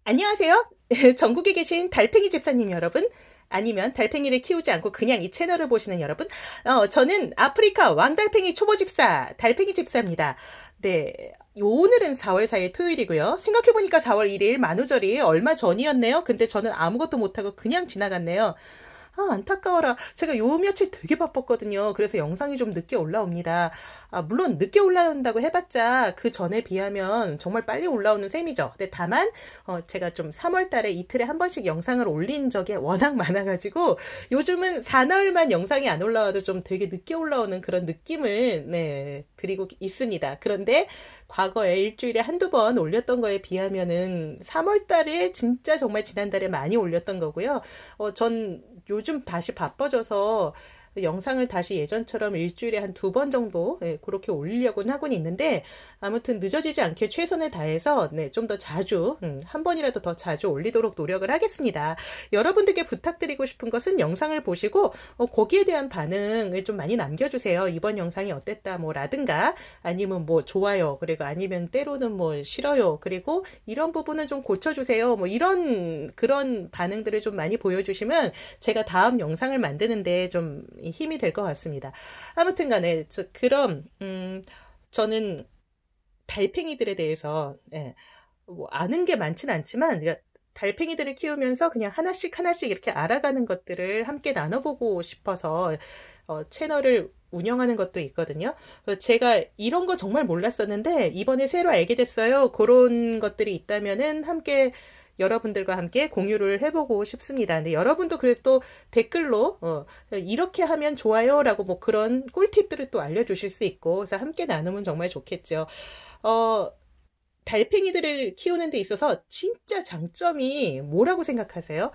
안녕하세요. 전국에 계신 달팽이 집사님 여러분, 아니면 달팽이를 키우지 않고 그냥 이 채널을 보시는 여러분, 저는 아프리카 왕달팽이 초보 집사, 달팽이 집사입니다. 네, 오늘은 4월 4일 토요일이고요. 생각해보니까 4월 1일 만우절이 얼마 전이었네요. 근데 저는 아무것도 못하고 그냥 지나갔네요. 안타까워라. 제가 요 며칠 되게 바빴거든요. 그래서 영상이 좀 늦게 올라옵니다. 물론 늦게 올라온다고 해봤자 그 전에 비하면 정말 빨리 올라오는 셈이죠. 근데 다만 제가 좀 3월 달에 이틀에 한 번씩 영상을 올린 적이 워낙 많아가지고 요즘은 사나흘만 영상이 안 올라와도 좀 되게 늦게 올라오는 그런 느낌을 드리고 있습니다. 그런데 과거에 일주일에 한두 번 올렸던 거에 비하면은 3월 달에 진짜 정말 지난달에 많이 올렸던 거고요. 전 요즘 다시 바빠져서 영상을 다시 예전처럼 일주일에 한 2번 정도 그렇게 올리려고는 하고는 있는데, 아무튼 늦어지지 않게 최선을 다해서 좀 더 자주, 한 번이라도 더 자주 올리도록 노력을 하겠습니다. 여러분들께 부탁드리고 싶은 것은 영상을 보시고 거기에 대한 반응을 좀 많이 남겨주세요. 이번 영상이 어땠다 라든가, 아니면 좋아요, 그리고 아니면 때로는 싫어요, 그리고 이런 부분은 좀 고쳐주세요, 이런 그런 반응들을 좀 많이 보여주시면 제가 다음 영상을 만드는데 좀 힘이 될 것 같습니다. 아무튼 간에 그럼 저는 달팽이들에 대해서 아는 게 많진 않지만, 그러니까 달팽이들을 키우면서 그냥 하나씩 이렇게 알아가는 것들을 함께 나눠보고 싶어서 채널을 운영하는 것도 있거든요. 제가 이런 거 정말 몰랐었는데 이번에 새로 알게 됐어요. 그런 것들이 있다면은 함께 여러분들과 함께 공유를 해보고 싶습니다. 근데 여러분도 그래도 댓글로 이렇게 하면 좋아요라고 그런 꿀팁들을 또 알려주실 수 있고, 그래서 함께 나누면 정말 좋겠죠. 달팽이들을 키우는 데 있어서 진짜 장점이 뭐라고 생각하세요?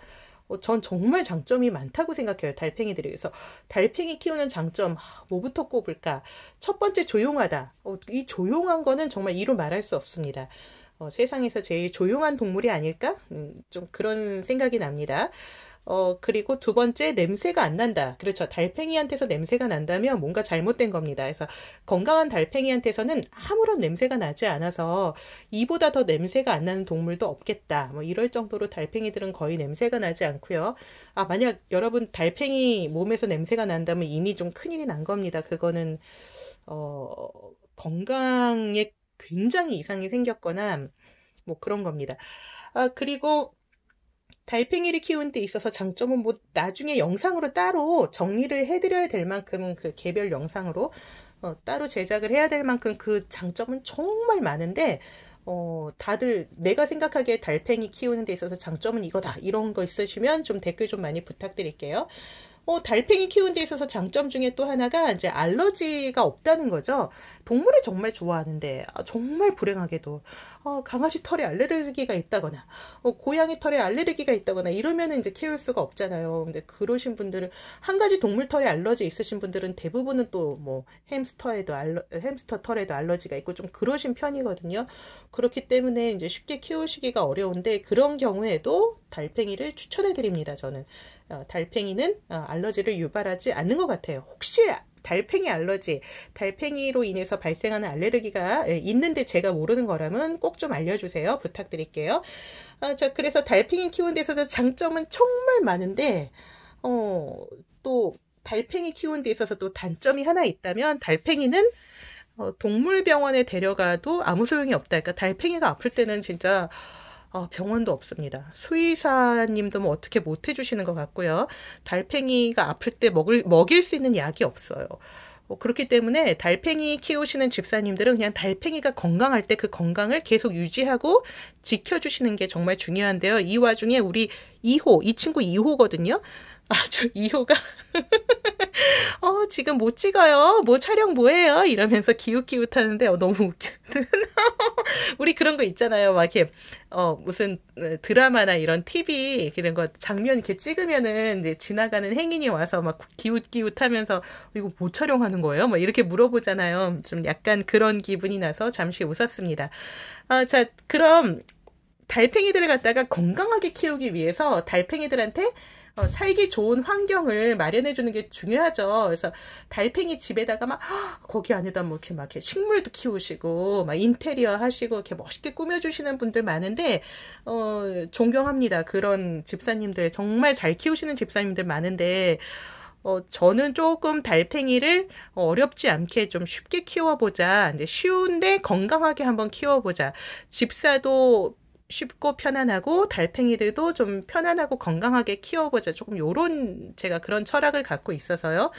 전 정말 장점이 많다고 생각해요. 달팽이들이. 그래서 달팽이 키우는 장점, 뭐부터 꼽을까? 첫 번째, 조용하다. 이 조용한 거는 정말 이루 말할 수 없습니다. 세상에서 제일 조용한 동물이 아닐까? 좀 그런 생각이 납니다. 그리고 두 번째, 냄새가 안 난다. 그렇죠. 달팽이한테서 냄새가 난다면 뭔가 잘못된 겁니다. 그래서 건강한 달팽이한테서는 아무런 냄새가 나지 않아서 이보다 더 냄새가 안 나는 동물도 없겠다. 이럴 정도로 달팽이들은 거의 냄새가 나지 않고요. 만약 여러분 달팽이 몸에서 냄새가 난다면 이미 좀 큰일이 난 겁니다. 그거는 건강에 굉장히 이상이 생겼거나 그런 겁니다. 그리고 달팽이를 키우는 데 있어서 장점은 나중에 영상으로 따로 정리를 해드려야 될 만큼, 그 개별 영상으로 따로 제작을 해야 될 만큼 그 장점은 정말 많은데, 다들 내가 생각하기에 달팽이 키우는 데 있어서 장점은 이거다, 이런 거 있으시면 좀 댓글 좀 많이 부탁드릴게요. 달팽이 키우는 데 있어서 장점 중에 또 하나가 이제 알러지가 없다는 거죠. 동물을 정말 좋아하는데 정말 불행하게도 강아지 털에 알레르기가 있다거나 고양이 털에 알레르기가 있다거나 이러면은 이제 키울 수가 없잖아요. 근데 그러신 분들은, 한 가지 동물 털에 알러지 있으신 분들은 대부분은 또 햄스터 털에도 알러지가 있고 좀 그러신 편이거든요. 그렇기 때문에 이제 쉽게 키우시기가 어려운데, 그런 경우에도 달팽이를 추천해 드립니다. 저는 달팽이는 알러지를 유발하지 않는 것 같아요. 혹시 달팽이 알러지, 달팽이로 인해서 발생하는 알레르기가 있는데 제가 모르는 거라면 꼭 좀 알려주세요. 부탁드릴게요. 그래서 달팽이 키우는 데서도 장점은 정말 많은데, 또 달팽이 키우는 데 있어서 또 단점이 하나 있다면, 달팽이는 동물병원에 데려가도 아무 소용이 없다. 그러니까 달팽이가 아플 때는 진짜 병원도 없습니다. 수의사님도 어떻게 못 해주시는 것 같고요. 달팽이가 아플 때 먹일 수 있는 약이 없어요. 그렇기 때문에 달팽이 키우시는 집사님들은 그냥 달팽이가 건강할 때 그 건강을 계속 유지하고 지켜주시는 게 정말 중요한데요. 이 와중에 우리 2호, 이 친구 2호거든요. 저 2호가 지금 못 찍어요. 촬영 뭐해요? 이러면서 기웃기웃 하는데 너무 웃겨. 우리 그런 거 있잖아요. 막 이렇게 무슨 드라마나 이런 TV 이런 거 장면 이렇게 찍으면은 이제 지나가는 행인이 와서 막 기웃기웃 하면서 이거 뭐 촬영하는 거예요? 이렇게 물어보잖아요. 좀 약간 그런 기분이 나서 잠시 웃었습니다. 자, 그럼 달팽이들을 갖다가 건강하게 키우기 위해서 달팽이들한테 살기 좋은 환경을 마련해 주는 게 중요하죠. 그래서 달팽이 집에다가 막 거기 안에다 뭐 이렇게 막 이렇게 식물도 키우시고 막 인테리어 하시고 이렇게 멋있게 꾸며주시는 분들 많은데 존경합니다. 그런 집사님들 정말 잘 키우시는 집사님들 많은데 저는 조금 달팽이를 어렵지 않게 좀 쉽게 키워보자. 이제 쉬운데 건강하게 한번 키워보자. 집사도 쉽고 편안하고 달팽이들도 좀 편안하고 건강하게 키워보자. 조금 요런 제가 그런 철학을 갖고 있어서요.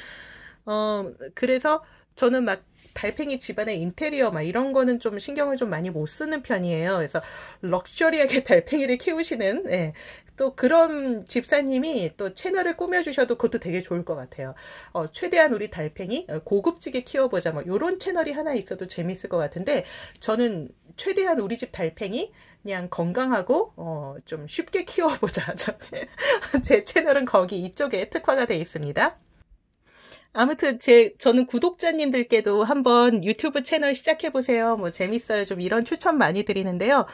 그래서 저는 막 달팽이 집안의 인테리어 막 이런 거는 좀 신경을 좀 많이 못 쓰는 편이에요. 그래서 럭셔리하게 달팽이를 키우시는 또 그런 집사님이 또 채널을 꾸며주셔도 그것도 되게 좋을 것 같아요. 최대한 우리 달팽이 고급지게 키워보자 뭐 이런 채널이 하나 있어도 재밌을 것 같은데 저는 최대한 우리 집 달팽이 그냥 건강하고 좀 쉽게 키워보자. 제 채널은 거기 이쪽에 특화가 되어 있습니다. 아무튼 저는 구독자님들께도 한번 유튜브 채널 시작해보세요. 뭐 재밌어요. 좀 이런 추천 많이 드리는데요.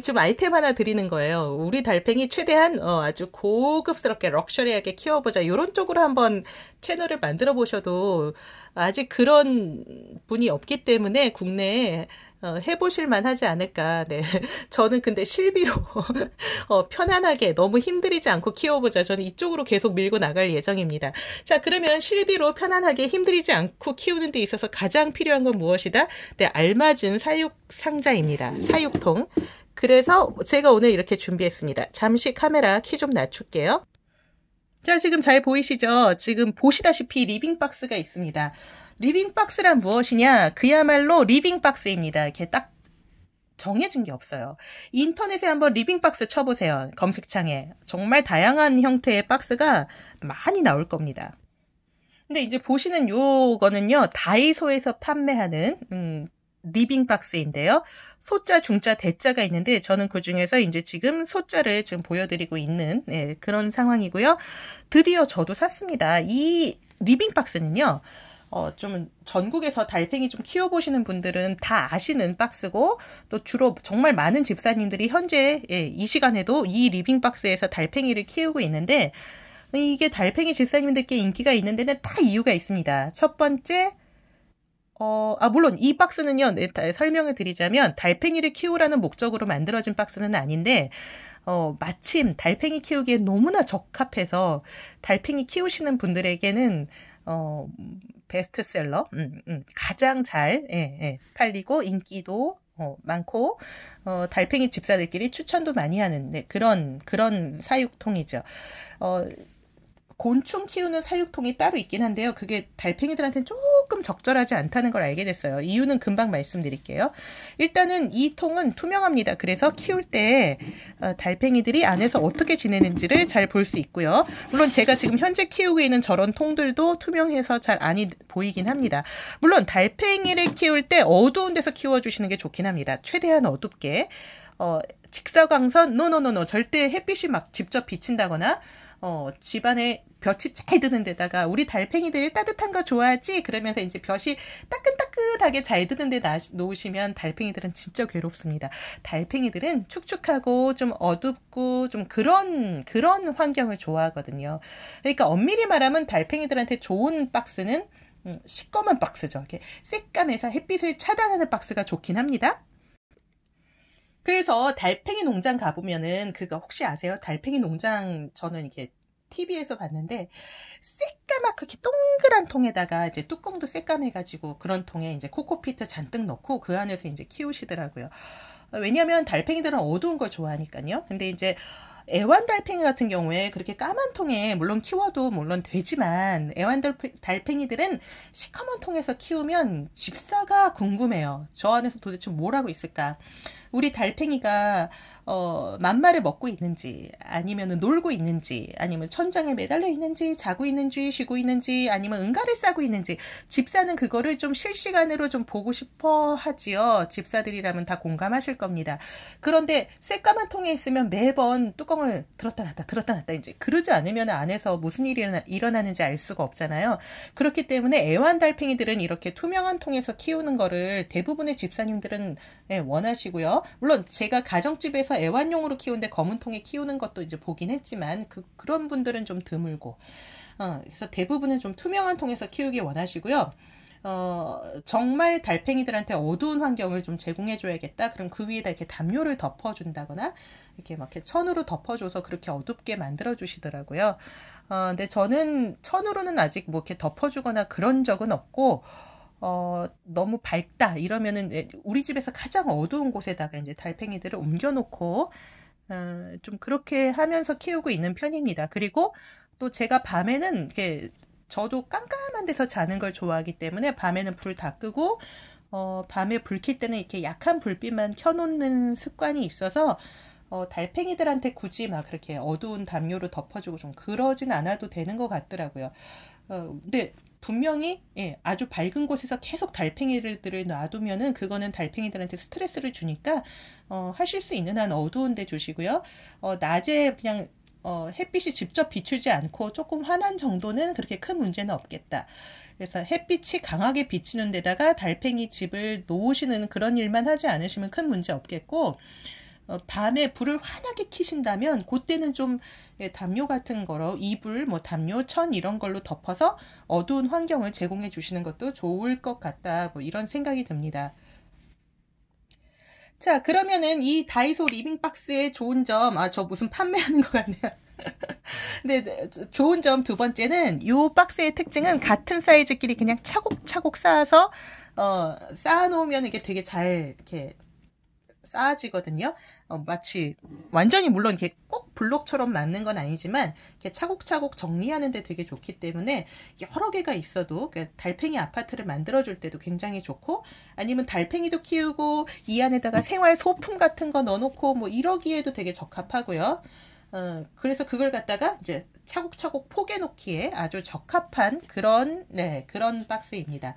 좀 아이템 하나 드리는 거예요. 우리 달팽이 최대한 아주 고급스럽게 럭셔리하게 키워보자. 이런 쪽으로 한번 채널을 만들어 보셔도 아직 그런 분이 없기 때문에 국내에 해보실만 하지 않을까. 네. 저는 근데 실비로 편안하게 너무 힘들이지 않고 키워보자. 저는 이쪽으로 계속 밀고 나갈 예정입니다. 자, 그러면 실비로 편안하게 힘들이지 않고 키우는 데 있어서 가장 필요한 건 무엇이다? 네, 알맞은 사육 상자입니다. 사육통. 그래서 제가 오늘 이렇게 준비했습니다. 잠시 카메라 키 좀 낮출게요. 자, 지금 잘 보이시죠? 지금 보시다시피 리빙박스가 있습니다. 리빙박스란 무엇이냐? 그야말로 리빙박스입니다. 이렇게 딱 정해진 게 없어요. 인터넷에 한번 리빙박스 쳐보세요. 검색창에. 정말 다양한 형태의 박스가 많이 나올 겁니다. 근데 이제 보시는 요거는요, 다이소에서 판매하는, 리빙박스인데요. 소자, 중자, 대자가 있는데 저는 그 중에서 이제 지금 소자를 지금 보여드리고 있는 그런 상황이고요. 드디어 저도 샀습니다. 이 리빙박스는요. 좀 전국에서 달팽이 좀 키워보시는 분들은 다 아시는 박스고 또 주로 정말 많은 집사님들이 현재 이 시간에도 이 리빙박스에서 달팽이를 키우고 있는데 이게 달팽이 집사님들께 인기가 있는 데는 다 이유가 있습니다. 첫 번째, 물론 이 박스는요, 설명을 드리자면 달팽이를 키우라는 목적으로 만들어진 박스는 아닌데, 마침 달팽이 키우기에 너무나 적합해서 달팽이 키우시는 분들에게는, 베스트셀러, 가장 잘, 팔리고 인기도 많고, 달팽이 집사들끼리 추천도 많이 하는, 그런 사육통이죠. 곤충 키우는 사육통이 따로 있긴 한데요. 그게 달팽이들한테는 조금 적절하지 않다는 걸 알게 됐어요. 이유는 금방 말씀드릴게요. 일단은 이 통은 투명합니다. 그래서 키울 때 달팽이들이 안에서 어떻게 지내는지를 잘 볼 수 있고요. 물론 제가 지금 현재 키우고 있는 저런 통들도 투명해서 잘 안 보이긴 합니다. 물론 달팽이를 키울 때 어두운 데서 키워주시는 게 좋긴 합니다. 최대한 어둡게. 직사광선, 노노노노. 절대 햇빛이 막 직접 비친다거나 집안에 볕이 잘 드는 데다가 우리 달팽이들 따뜻한 거 좋아하지? 그러면서 이제 볕이 따끈따끈하게 잘 드는 데 놓으시면 달팽이들은 진짜 괴롭습니다. 달팽이들은 축축하고 좀 어둡고 좀 그런 환경을 좋아하거든요. 그러니까 엄밀히 말하면 달팽이들한테 좋은 박스는 시꺼먼 박스죠. 이렇게 새까매서 햇빛을 차단하는 박스가 좋긴 합니다. 그래서 달팽이 농장 가보면은 그거 혹시 아세요? 달팽이 농장 저는 이렇게 TV에서 봤는데 새까맣게 이렇게 동그란 통에다가 이제 뚜껑도 새까매가지고 그런 통에 이제 코코피트 잔뜩 넣고 그 안에서 이제 키우시더라고요. 왜냐면 달팽이들은 어두운 걸 좋아하니까요. 근데 이제 애완달팽이 같은 경우에 그렇게 까만 통에 물론 키워도 물론 되지만 애완달팽이들은 시커먼 통에서 키우면 집사가 궁금해요. 저 안에서 도대체 뭘 하고 있을까? 우리 달팽이가 만마를 먹고 있는지 아니면 놀고 있는지 아니면 천장에 매달려 있는지 자고 있는지 쉬고 있는지 아니면 응가를 싸고 있는지 집사는 그거를 좀 실시간으로 좀 보고 싶어 하지요. 집사들이라면 다 공감하실 겁니다. 그런데 새까만 통에 있으면 매번 뚜껑을 뚜껑을 들었다 놨다 이제 그러지 않으면 안에서 무슨 일이 일어나는지 알 수가 없잖아요. 그렇기 때문에 애완달팽이들은 이렇게 투명한 통에서 키우는 거를 대부분의 집사님들은 원하시고요. 물론 제가 가정집에서 애완용으로 키우는데 검은 통에 키우는 것도 이제 보긴 했지만 그런 분들은 좀 드물고 그래서 대부분은 좀 투명한 통에서 키우기 원하시고요. 정말 달팽이들한테 어두운 환경을 좀 제공해줘야겠다. 그럼 그 위에다 이렇게 담요를 덮어준다거나, 이렇게 막 이렇게 천으로 덮어줘서 그렇게 어둡게 만들어주시더라고요. 근데 저는 천으로는 아직 뭐 이렇게 덮어주거나 그런 적은 없고, 너무 밝다. 이러면은 우리 집에서 가장 어두운 곳에다가 이제 달팽이들을 옮겨놓고, 좀 그렇게 하면서 키우고 있는 편입니다. 그리고 또 제가 밤에는 이렇게 저도 깜깜한 데서 자는 걸 좋아하기 때문에 밤에는 불 다 끄고 밤에 불 켤 때는 이렇게 약한 불빛만 켜놓는 습관이 있어서 달팽이들한테 굳이 막 그렇게 어두운 담요로 덮어주고 좀 그러진 않아도 되는 것 같더라고요. 근데 분명히 아주 밝은 곳에서 계속 달팽이들을 놔두면은 그거는 달팽이들한테 스트레스를 주니까 하실 수 있는 한 어두운 데 주시고요. 낮에 그냥 햇빛이 직접 비추지 않고 조금 환한 정도는 그렇게 큰 문제는 없겠다. 그래서 햇빛이 강하게 비치는 데다가 달팽이 집을 놓으시는 그런 일만 하지 않으시면 큰 문제 없겠고, 밤에 불을 환하게 켜신다면 그때는 좀 담요 같은 거로 이불, 뭐 담요, 천 이런 걸로 덮어서 어두운 환경을 제공해 주시는 것도 좋을 것 같다. 뭐 이런 생각이 듭니다. 자, 그러면은 이 다이소 리빙박스의 좋은 점, 저 무슨 판매하는 것 같네요. 근데 좋은 점 두 번째는 이 박스의 특징은 같은 사이즈끼리 그냥 차곡차곡 쌓아서 쌓아놓으면 이게 되게 잘 이렇게 쌓아지거든요. 마치 완전히 물론 이렇게 꼭 블록처럼 맞는 건 아니지만 이렇게 차곡차곡 정리하는데 되게 좋기 때문에 여러 개가 있어도 달팽이 아파트를 만들어줄 때도 굉장히 좋고, 아니면 달팽이도 키우고 이 안에다가 생활 소품 같은 거 넣어놓고 뭐 이러기에도 되게 적합하고요. 그래서 그걸 갖다가 이제 차곡차곡 포개놓기에 아주 적합한 그런 박스입니다.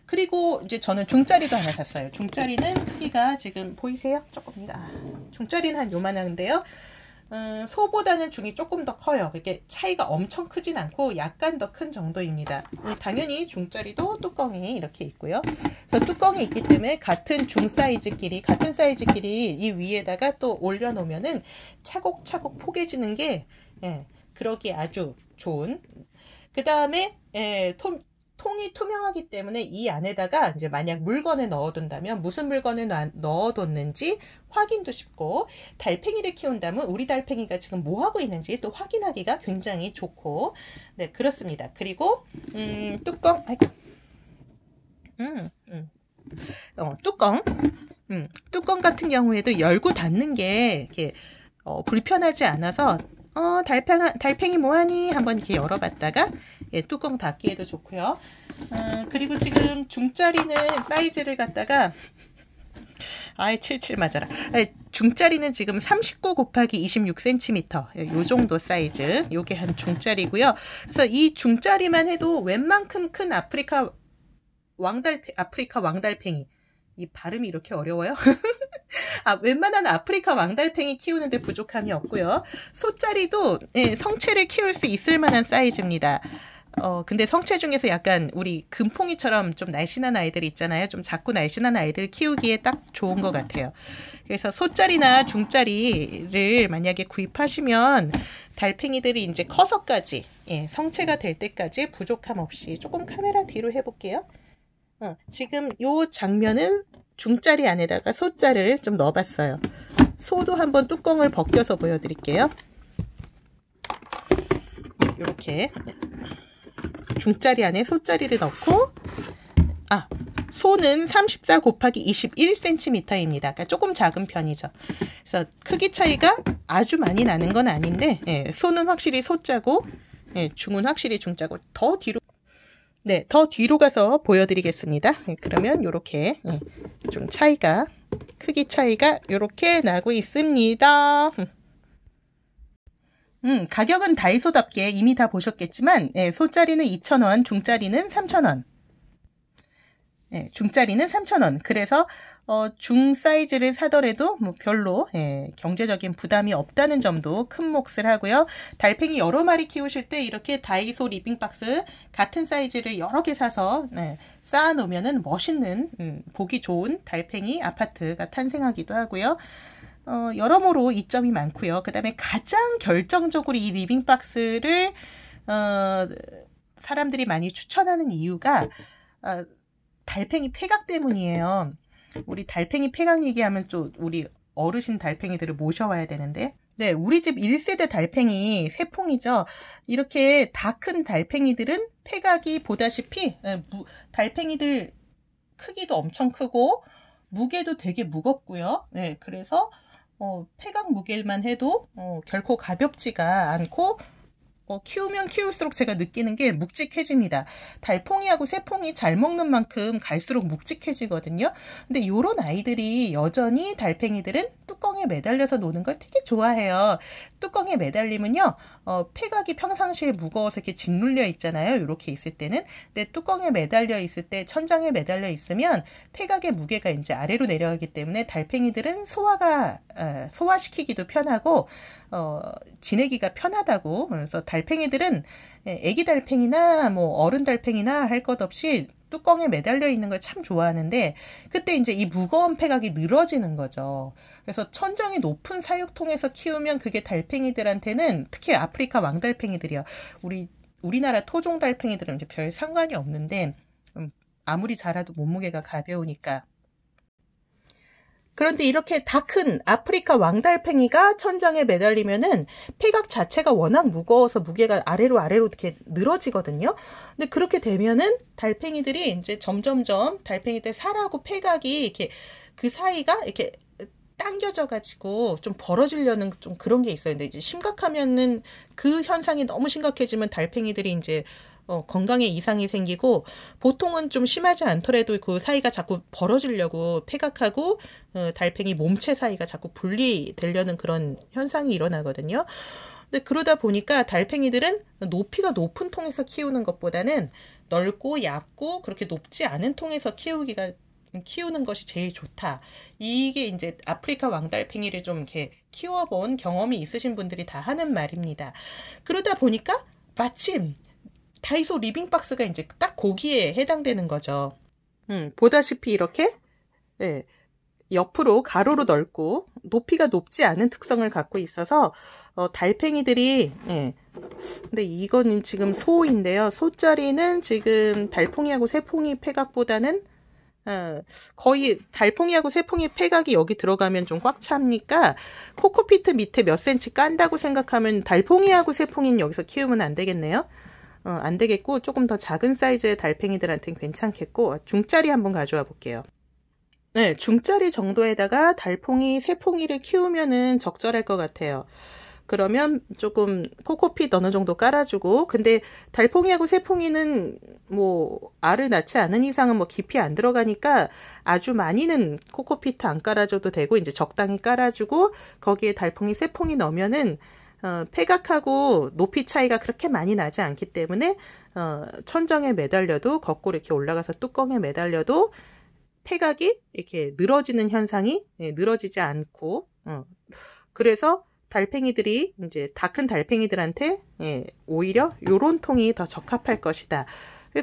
그리고 이제 저는 중짜리도 하나 샀어요. 중짜리는 크기가 지금 보이세요? 조금입니다. 중짜리는 한 요만한데요. 소보다는 중이 조금 더 커요. 이게 차이가 엄청 크진 않고 약간 더 큰 정도입니다. 당연히 중짜리도 뚜껑이 이렇게 있고요. 그래서 뚜껑이 있기 때문에 같은 사이즈끼리 이 위에다가 또 올려놓으면은 차곡차곡 포개지는 게 그러기 아주 좋은. 그 다음에 통이 투명하기 때문에 이 안에다가 이제 만약 물건을 넣어둔다면 무슨 물건을 넣어뒀는지 확인도 쉽고, 달팽이를 키운다면 우리 달팽이가 지금 뭐 하고 있는지 또 확인하기가 굉장히 좋고, 네, 그렇습니다. 그리고 뚜껑, 뚜껑 같은 경우에도 열고 닫는 게 이렇게 불편하지 않아서 달팽이 뭐하니? 한번 이렇게 열어봤다가 뚜껑 닫기에도 좋고요. 그리고 지금 중짜리는 사이즈를 갖다가 77 맞아라. 중짜리는 지금 39 곱하기 26cm 요 정도 사이즈, 요게 한 중짜리고요. 그래서 이 중짜리만 해도 웬만큼 큰 아프리카 왕달팽이, 이 발음이 이렇게 어려워요? 웬만한 아프리카 왕달팽이 키우는데 부족함이 없고요. 소짜리도 성체를 키울 수 있을 만한 사이즈입니다. 근데 성체 중에서 약간 우리 금퐁이처럼 좀 날씬한 아이들 있잖아요. 좀 작고 날씬한 아이들 키우기에 딱 좋은 것 같아요. 그래서 소짜리나 중짜리를 만약에 구입하시면 달팽이들이 이제 커서까지, 성체가 될 때까지 부족함 없이, 조금 카메라 뒤로 해볼게요. 지금 요 장면은 중짜리 안에다가 소짜리를 좀 넣어봤어요. 소도 한번 뚜껑을 벗겨서 보여드릴게요. 이렇게 중짜리 안에 소짜리를 넣고, 소는 34 곱하기 21cm입니다. 그러니까 조금 작은 편이죠. 그래서 크기 차이가 아주 많이 나는 건 아닌데, 소는 확실히 소짜고, 중은 확실히 중짜고, 더 뒤로 가서 보여드리겠습니다. 그러면 요렇게 좀 크기 차이가 요렇게 나고 있습니다. 가격은 다이소답게 이미 다 보셨겠지만, 소짜리는 2,000원, 중짜리는 3,000원. 예, 중짜리는 3,000원. 그래서 중 사이즈를 사더라도 뭐 별로 경제적인 부담이 없다는 점도 큰 몫을 하고요. 달팽이 여러 마리 키우실 때 이렇게 다이소 리빙박스 같은 사이즈를 여러 개 사서 쌓아 놓으면은 멋있는 보기 좋은 달팽이 아파트가 탄생하기도 하고요. 여러모로 이점이 많고요. 그 다음에 가장 결정적으로 이 리빙박스를 사람들이 많이 추천하는 이유가 달팽이 폐각 때문이에요. 우리 달팽이 폐각 얘기하면 좀 우리 어르신 달팽이들을 모셔와야 되는데, 네, 우리 집 1세대 달팽이 회풍이죠. 이렇게 다 큰 달팽이들은 폐각이 보다시피 달팽이들 크기도 엄청 크고 무게도 되게 무겁고요. 네, 그래서 폐각 무게만 해도 결코 가볍지가 않고 키우면 키울수록 제가 느끼는 게 묵직해집니다. 달팽이하고 새팽이 잘 먹는 만큼 갈수록 묵직해지거든요. 근데 요런 아이들이 여전히 달팽이들은 뚜껑에 매달려서 노는 걸 되게 좋아해요. 뚜껑에 매달리면요, 폐각이 평상시에 무거워서 이렇게 짓눌려 있잖아요. 이렇게 있을 때는. 근데 뚜껑에 매달려 있을 때, 천장에 매달려 있으면 폐각의 무게가 이제 아래로 내려가기 때문에 달팽이들은 소화시키기도 편하고, 지내기가 편하다고. 그래서 달팽이들은 애기 달팽이나 뭐 어른 달팽이나 할 것 없이 뚜껑에 매달려 있는 걸 참 좋아하는데, 그때 이제 이 무거운 폐각이 늘어지는 거죠. 그래서 천장이 높은 사육통에서 키우면 그게 달팽이들한테는, 특히 아프리카 왕달팽이들이요. 우리나라 토종 달팽이들은 이제 별 상관이 없는데, 아무리 자라도 몸무게가 가벼우니까. 그런데 이렇게 다 큰 아프리카 왕달팽이가 천장에 매달리면은 폐각 자체가 워낙 무거워서 무게가 아래로 이렇게 늘어지거든요. 근데 그렇게 되면은 달팽이들이 이제 점점점 달팽이들 살하고 폐각이 이렇게 그 사이가 이렇게 당겨져 가지고 좀 벌어지려는 좀 그런 게 있어요. 근데 이제 심각하면은 그 현상이 너무 심각해지면 달팽이들이 이제 건강에 이상이 생기고, 보통은 좀 심하지 않더라도 그 사이가 자꾸 벌어지려고 폐각하고 달팽이 몸체 사이가 자꾸 분리되려는 그런 현상이 일어나거든요. 근데 그러다 보니까 달팽이들은 높이가 높은 통에서 키우는 것보다는 넓고 얇고 그렇게 높지 않은 통에서 키우는 것이 제일 좋다. 이게 이제 아프리카 왕달팽이를 좀 이렇게 키워본 경험이 있으신 분들이 다 하는 말입니다. 그러다 보니까 마침 다이소 리빙박스가 이제 딱 거기에 해당되는 거죠. 보다시피 이렇게 옆으로 가로로 넓고 높이가 높지 않은 특성을 갖고 있어서 달팽이들이 근데 이거는 지금 소인데요. 소짜리는 지금 달팽이하고 새팽이 폐각보다는 거의 달팽이하고 새팽이 폐각이 여기 들어가면 좀 꽉 차니까 코코피트 밑에 몇 센치 깐다고 생각하면 달팽이하고 새팽이는 여기서 키우면 안 되겠네요. 안 되겠고 조금 더 작은 사이즈의 달팽이들한테는 괜찮겠고, 중짜리 한번 가져와 볼게요. 네, 중짜리 정도에다가 달팽이, 새팽이를 키우면은 적절할 것 같아요. 그러면 조금 코코핏 어느 정도 깔아주고, 근데 달팽이하고 새팽이는 뭐 알을 낳지 않은 이상은 뭐 깊이 안 들어가니까 아주 많이는 코코피트 안 깔아줘도 되고, 이제 적당히 깔아주고 거기에 달팽이, 새팽이 넣으면은 폐각하고 높이 차이가 그렇게 많이 나지 않기 때문에 천장에 매달려도, 거꾸로 이렇게 올라가서 뚜껑에 매달려도 폐각이 이렇게 늘어지는 현상이 늘어지지 않고, 그래서 달팽이들이 이제 다 큰 달팽이들한테 오히려 요런 통이 더 적합할 것이다.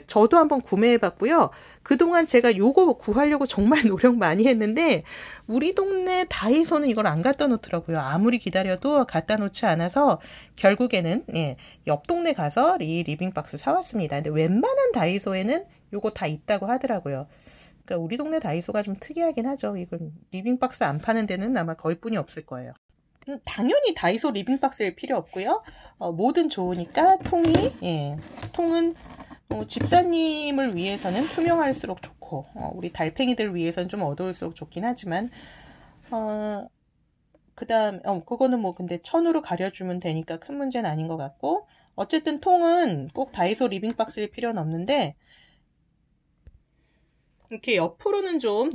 저도 한번 구매해봤고요. 그동안 제가 요거 구하려고 정말 노력 많이 했는데 우리 동네 다이소는 이걸 안 갖다 놓더라고요. 아무리 기다려도 갖다 놓지 않아서 결국에는 옆 동네 가서 이 리빙박스 사왔습니다. 근데 웬만한 다이소에는 요거 다 있다고 하더라고요. 그러니까 우리 동네 다이소가 좀 특이하긴 하죠. 이건 리빙박스 안 파는 데는 아마 거의뿐이 없을 거예요. 당연히 다이소 리빙박스일 필요 없고요. 뭐든 좋으니까 통은 집사님을 위해서는 투명할수록 좋고, 우리 달팽이들 위해서는 좀 어두울수록 좋긴 하지만, 그거는 뭐 근데 천으로 가려주면 되니까 큰 문제는 아닌 것 같고, 어쨌든 통은 꼭 다이소 리빙박스일 필요는 없는데, 이렇게 옆으로는 좀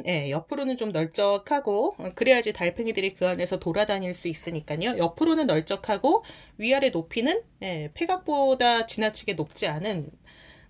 널쩍하고, 그래야지 달팽이들이 그 안에서 돌아다닐 수 있으니까요. 옆으로는 널쩍하고, 위아래 높이는, 폐각보다 지나치게 높지 않은,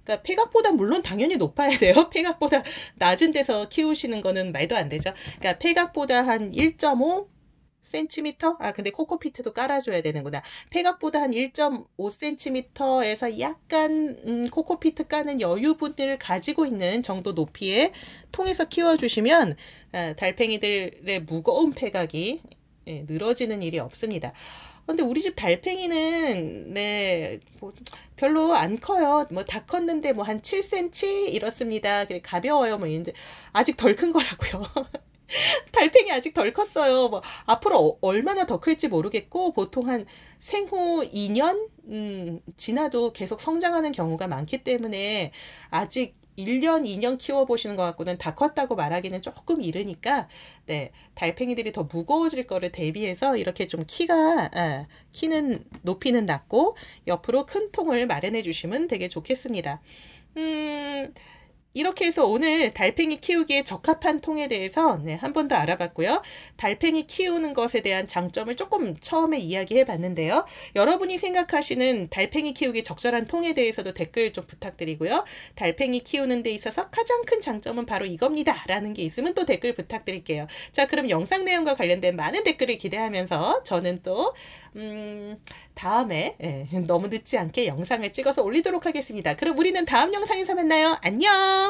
그러니까 폐각보다 물론 당연히 높아야 돼요. 폐각보다 낮은 데서 키우시는 거는 말도 안 되죠. 그러니까 폐각보다 한 1.5cm? 아, 근데 코코피트도 깔아줘야 되는구나. 폐각보다 한 1.5cm에서 약간 코코피트 까는 여유분을 가지고 있는 정도 높이의 통에서 키워주시면 달팽이들의 무거운 폐각이 늘어지는 일이 없습니다. 근데 우리 집 달팽이는 뭐 별로 안 커요. 뭐 다 컸는데 뭐 한 7cm 이렇습니다. 가벼워요. 뭐 이제 아직 덜 큰 거라고요. 달팽이 아직 덜 컸어요. 뭐 앞으로 얼마나 더 클지 모르겠고 보통 한 생후 2년 지나도 계속 성장하는 경우가 많기 때문에 아직 1년, 2년 키워보시는 것 같고는 다 컸다고 말하기는 조금 이르니까, 달팽이들이 더 무거워질 거를 대비해서 이렇게 좀 키는, 높이는 낮고, 옆으로 큰 통을 마련해 주시면 되게 좋겠습니다. 이렇게 해서 오늘 달팽이 키우기에 적합한 통에 대해서 한 번 더 알아봤고요. 달팽이 키우는 것에 대한 장점을 조금 처음에 이야기해 봤는데요. 여러분이 생각하시는 달팽이 키우기 적절한 통에 대해서도 댓글 좀 부탁드리고요. 달팽이 키우는 데 있어서 가장 큰 장점은 바로 이겁니다. 라는 게 있으면 또 댓글 부탁드릴게요. 자, 그럼 영상 내용과 관련된 많은 댓글을 기대하면서 저는 또 다음에 너무 늦지 않게 영상을 찍어서 올리도록 하겠습니다. 그럼 우리는 다음 영상에서 만나요. 안녕!